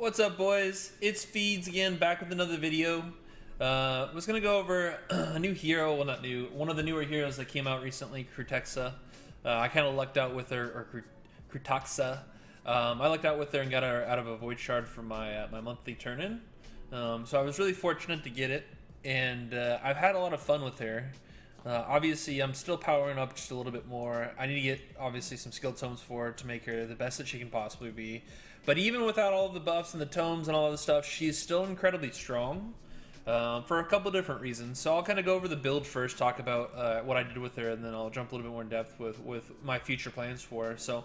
What's up, boys? It's Feeds again, back with another video. Was gonna go over a new hero, well, not new, one of the newer heroes that came out recently, Cruetraxa. I kind of lucked out with her, or Cruetraxa. I lucked out with her and got her out of a Void Shard for my my monthly turn-in. So I was really fortunate to get it, and I've had a lot of fun with her. Obviously, I'm still powering up just a little bit more. I need to get, obviously, some skill tomes for her to make her the best that she can possibly be. But even without all of the buffs and the tomes and all of the stuff, she's still incredibly strong for a couple different reasons. So I'll kind of go over the build first, talk about what I did with her, and then I'll jump a little bit more in depth with my future plans for her. So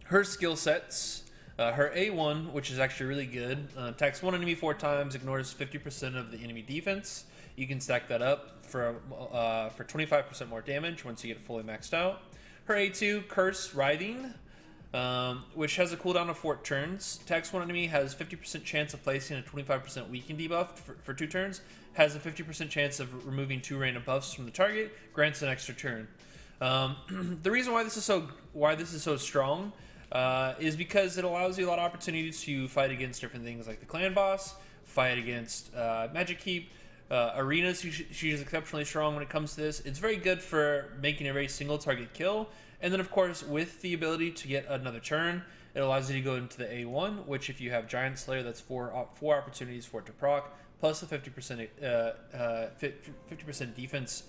her skill sets. Her A1, which is actually really good, attacks one enemy 4 times, ignores 50% of the enemy defense. You can stack that up for 25% more damage once you get it fully maxed out. Her A2, Curse Writhing, which has a cooldown of 4 turns. Attacks one enemy, has 50% chance of placing a 25% weaken debuff for 2 turns. Has a 50% chance of removing 2 random buffs from the target. Grants an extra turn. The reason why this is so strong is because it allows you a lot of opportunities to fight against different things like the clan boss, fight against Magic Keep, arenas. She's exceptionally strong when it comes to this. It's very good for making a very single target kill. And then, of course, with the ability to get another turn, it allows you to go into the A1, which if you have Giant Slayer, that's four opportunities for it to proc, plus the 50% defense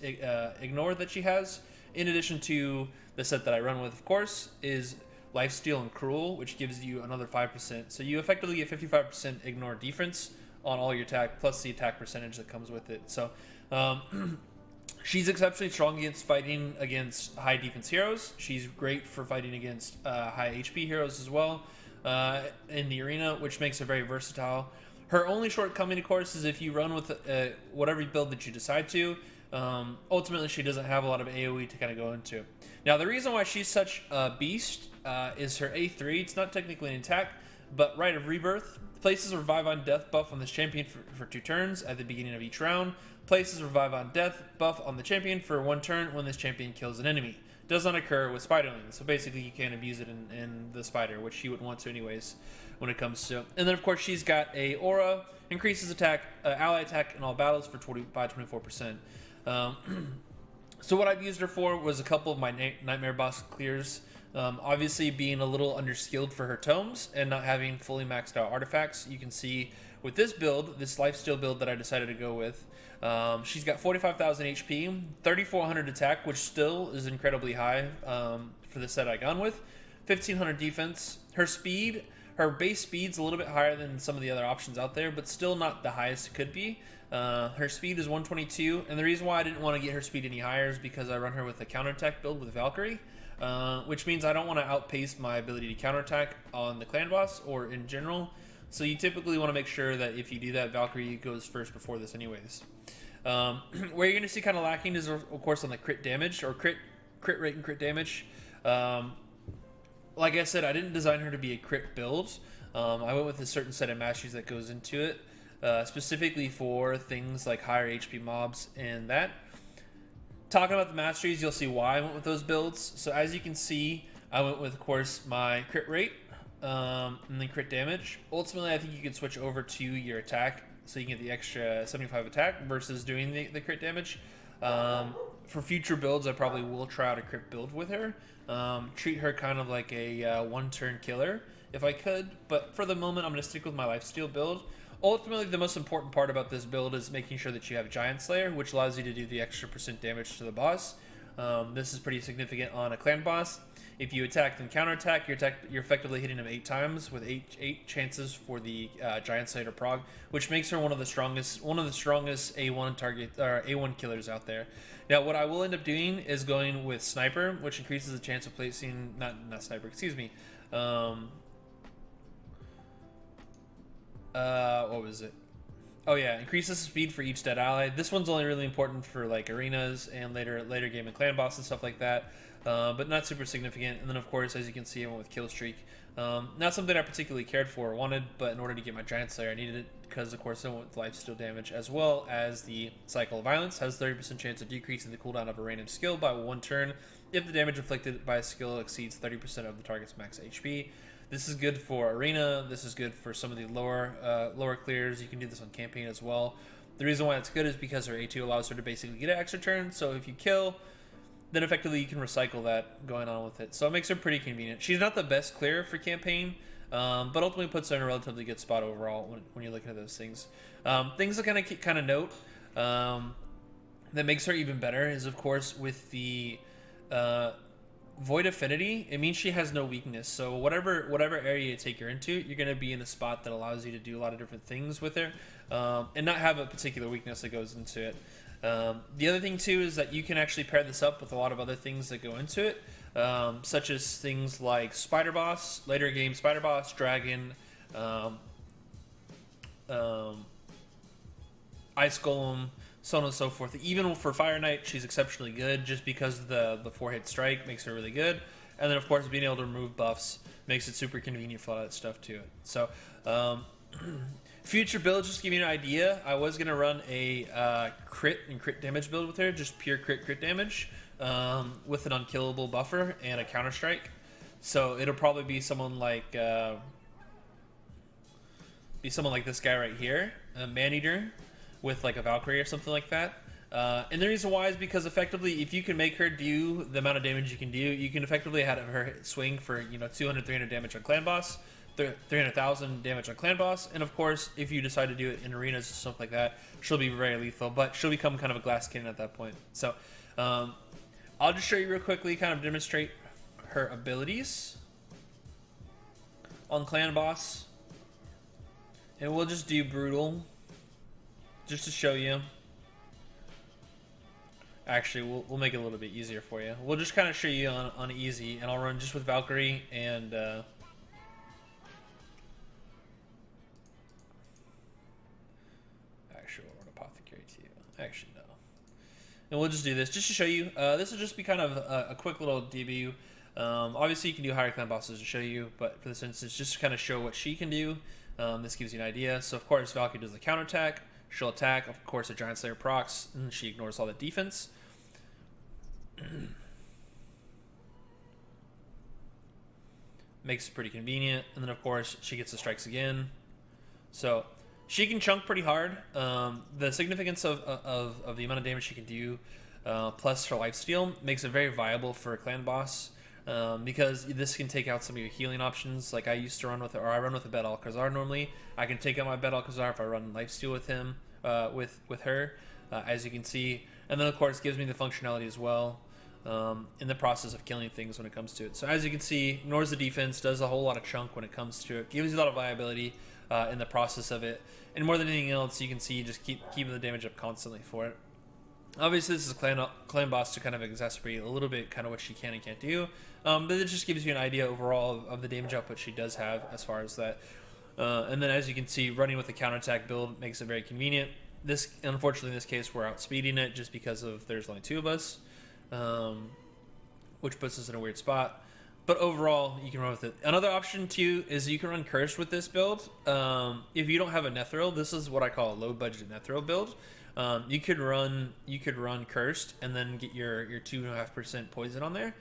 ignore that she has. In addition to the set that I run with, of course, is Lifesteal and Cruel, which gives you another 5%. So you effectively get 55% ignore defense on all your attack, plus the attack percentage that comes with it. So she's exceptionally strong against fighting against high defense heroes. She's great for fighting against high HP heroes as well in the arena, which makes her very versatile. Her only shortcoming, of course, is if you run with whatever build that you decide to. Ultimately, she doesn't have a lot of AoE to kind of go into. Now, the reason why she's such a beast is her A3. It's not technically an attack, but Rite of Rebirth places Revive on Death buff on this champion for 2 turns at the beginning of each round. Places Revive on Death buff on the champion for 1 turn when this champion kills an enemy. Does not occur with Spiderlings, so basically you can't abuse it in the Spider, which you wouldn't want to anyways when it comes to. And then of course she's got a Aura, increases attack, ally attack in all battles by 24%. So what I've used her for was a couple of my Nightmare boss clears. Obviously being a little underskilled for her tomes and not having fully maxed out artifacts. You can see with this build, this lifesteal build that I decided to go with, she's got 45,000 HP, 3,400 attack, which still is incredibly high for the set I gone with, 1,500 defense. Her speed, her base speed's a little bit higher than some of the other options out there, but still not the highest it could be. Her speed is 122, and the reason why I didn't want to get her speed any higher is because I run her with a counterattack build with Valkyrie. Which means I don't want to outpace my ability to counterattack on the clan boss or in general. So you typically want to make sure that if you do that, Valkyrie goes first before this anyways. Where you're going to see kind of lacking is, of course, on the crit damage or crit rate and crit damage. Like I said, I didn't design her to be a crit build. I went with a certain set of masteries that goes into it, specifically for things like higher HP mobs and that. Talking about the masteries, you'll see why I went with those builds. So as you can see, I went with, of course, my crit rate and then crit damage. Ultimately, I think you can switch over to your attack so you can get the extra 75 attack versus doing the crit damage. For future builds, I probably will try out a crit build with her. Treat her kind of like a 1-turn killer if I could. But for the moment, I'm going to stick with my lifesteal build. Ultimately, the most important part about this build is making sure that you have Giant Slayer, which allows you to do the extra % damage to the boss. This is pretty significant on a clan boss. If you attack and counterattack, you're effectively hitting him 8 times with 8 chances for the Giant Slayer to prog, which makes her one of the strongest A1 target or A1 killers out there. Now, what I will end up doing is going with Sniper, which increases the chance of placing not Sniper, excuse me. What was it? Oh yeah, increases speed for each dead ally. This one's only really important for like arenas and later game and clan boss and stuff like that, but not super significant. And then of course, as you can see, I went with kill streak. Not something I particularly cared for or wanted, but in order to get my Giant Slayer, I needed it because of course I went with lifesteal damage as well as the Cycle of Violence has 30% chance of decreasing the cooldown of a random skill by 1 turn if the damage inflicted by a skill exceeds 30% of the target's max HP. This is good for arena. This is good for some of the lower clears. You can do this on campaign as well. The reason why it's good is because her A2 allows her to basically get an extra turn. So if you kill, then effectively you can recycle that going on with it. So it makes her pretty convenient. She's not the best clear for campaign, but ultimately puts her in a relatively good spot overall when you're looking at those things. Things to kind of note that makes her even better is, of course, with the Void Affinity. It means she has no weakness. So whatever area you take her into, you're going to be in a spot that allows you to do a lot of different things with her, and not have a particular weakness that goes into it. The other thing too is that you can actually pair this up with a lot of other things that go into it, such as things like Spider Boss, later game Spider Boss, Dragon, Ice Golem, so on and so forth. Even for Fire Knight, she's exceptionally good just because the 4-hit strike makes her really good. And then, of course, being able to remove buffs makes it super convenient for all that stuff too. So, future builds, just to give you an idea, I was going to run a crit and crit damage build with her, just pure crit damage, with an unkillable buffer and a counter strike. So it'll probably be someone like this guy right here, a Maneater, with like a Valkyrie or something like that. And the reason why is because effectively, if you can make her do the amount of damage you can do, you can effectively have her swing for 200, 300 damage on clan boss, 300,000 damage on clan boss, and of course, if you decide to do it in arenas and stuff like that, she'll be very lethal. But she'll become kind of a glass cannon at that point. So I'll just show you real quickly, kind of demonstrate her abilities on clan boss, and we'll just do brutal. Just to show you. Actually, we'll make it a little bit easier for you. We'll just kind of show you on easy, and I'll run just with Valkyrie and actually, we'll run Apothecary too. Actually, no. And we'll just do this just to show you. This will just be kind of a quick little debut. Obviously, you can do higher clan bosses to show you, but for this instance, just to kind of show what she can do. This gives you an idea. So, of course, Valkyrie does the counterattack. She'll attack, of course, a Giant Slayer procs, and she ignores all the defense. Makes it pretty convenient, and then of course she gets the strikes again. So she can chunk pretty hard. The significance of the amount of damage she can do, plus her lifesteal, makes it very viable for a clan boss. Because this can take out some of your healing options. Like I used to run with, or I run with a Bed Alcazar normally. I can take out my Bed Alcazar if I run lifesteal with him, with her, as you can see. And then of course it gives me the functionality as well, in the process of killing things when it comes to it. So as you can see, ignores the defense, does a whole lot of chunk when it comes to it, gives you a lot of viability in the process of it. And more than anything else, you can see just keeping the damage up constantly for it. Obviously, this is a clan boss to kind of exacerbate a little bit kind of what she can and can't do. But it just gives you an idea overall of the damage output she does have as far as that. And then as you can see, running with the counterattack build makes it very convenient. Unfortunately, in this case, we're outspeeding it just because there's only two of us, which puts us in a weird spot. But overall, you can run with it. Another option too is you can run Cursed with this build. If you don't have a Nethril, this is what I call a low budget Nethril build. You could run Cursed and then get your 2.5% poison on there.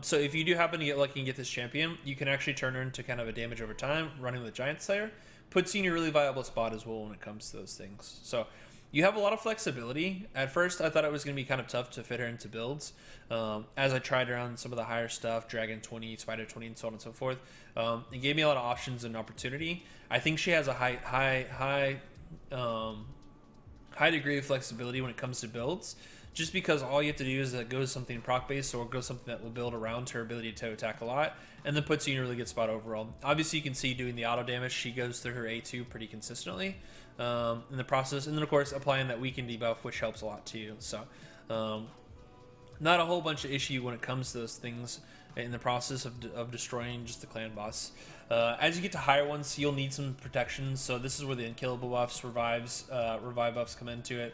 So if you do happen to get lucky and get this champion, you can actually turn her into kind of a damage over time running with Giant Slayer. Puts you in a really viable spot as well when it comes to those things. So you have a lot of flexibility. At first, I thought it was going to be kind of tough to fit her into builds. As I tried around some of the higher stuff, Dragon 20, Spider 20, and so on and so forth, it gave me a lot of options and opportunity. I think she has a high degree of flexibility when it comes to builds, just because all you have to do is go something proc based or go something that will build around her ability to attack a lot, and then puts you in a really good spot overall. Obviously, you can see doing the auto damage, she goes through her A2 pretty consistently in the process, and then of course applying that weaken debuff, which helps a lot too. So not a whole bunch of issue when it comes to those things in the process of destroying just the clan boss. As you get to higher ones, you'll need some protection. So this is where the unkillable buffs, revive buffs come into it.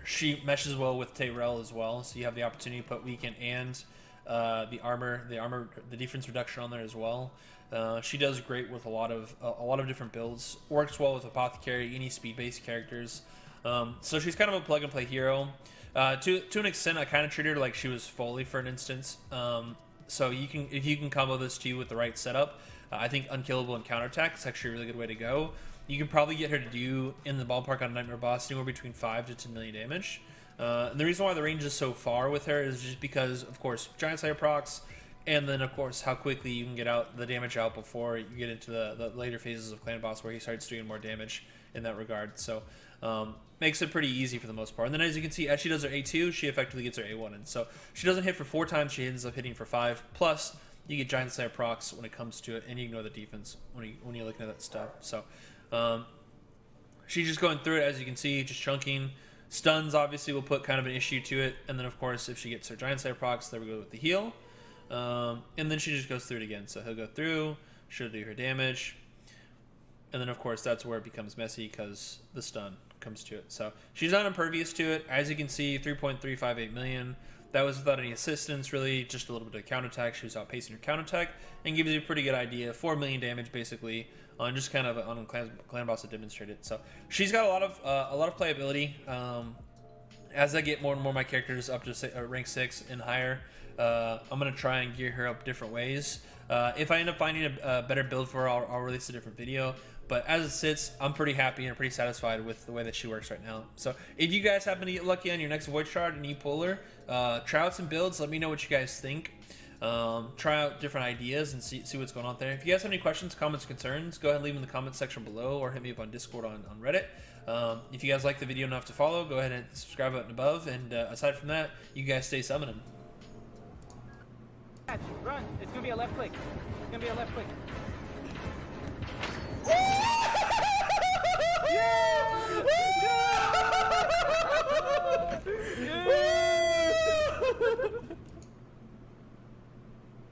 She meshes well with Tayrell as well, so you have the opportunity to put weaken and the defense reduction on there as well. She does great with a lot of different builds. Works well with Apothecary, any speed-based characters. So she's kind of a plug-and-play hero. To an extent, I kind of treat her like she was Foley for an instance. So if you can combo those two with the right setup, I think unkillable and counterattack is actually a really good way to go. You can probably get her to do in the ballpark on a Nightmare boss anywhere between 5 to 10 million damage. And the reason why the range is so far with her is just because, of course, Giant Slayer procs, and then, of course, how quickly you can get out the damage out before you get into the later phases of Clan Boss where he starts doing more damage in that regard. So, makes it pretty easy for the most part. And then, as you can see, as she does her A2, she effectively gets her A1. And so, she doesn't hit for 4 times, she ends up hitting for 5. Plus, you get Giant Slayer procs when it comes to it, and you ignore the defense when you're looking at that stuff. So, she's just going through it, as you can see, just chunking. Stuns, obviously, will put kind of an issue to it. And then, of course, if she gets her Giant Slayer procs, there we go with the heal. And then she just goes through it again. So he'll go through, she'll do her damage. And then, of course, that's where it becomes messy because the stun comes to it. So she's not impervious to it. As you can see, 3.358 million. That was without any assistance, really, just a little bit of counterattack. She was outpacing her counterattack and gives you a pretty good idea. 4 million damage, basically, on just kind of on a clan boss to demonstrate it. So she's got a lot of playability. As I get more and more of my characters up to rank 6 and higher, I'm going to try and gear her up different ways. If I end up finding a better build for her, I'll release a different video. But as it sits, I'm pretty happy and pretty satisfied with the way that she works right now. So if you guys happen to get lucky on your next Void Shard and you pull her, try out some builds. Let me know what you guys think. Try out different ideas and see what's going on there. If you guys have any questions, comments, concerns, go ahead and leave them in the comments section below or hit me up on Discord on Reddit. If you guys like the video enough to follow, go ahead and hit the subscribe button above. And aside from that, you guys stay summoning. Run! It's gonna be a left click. It's gonna be a left click. Woo!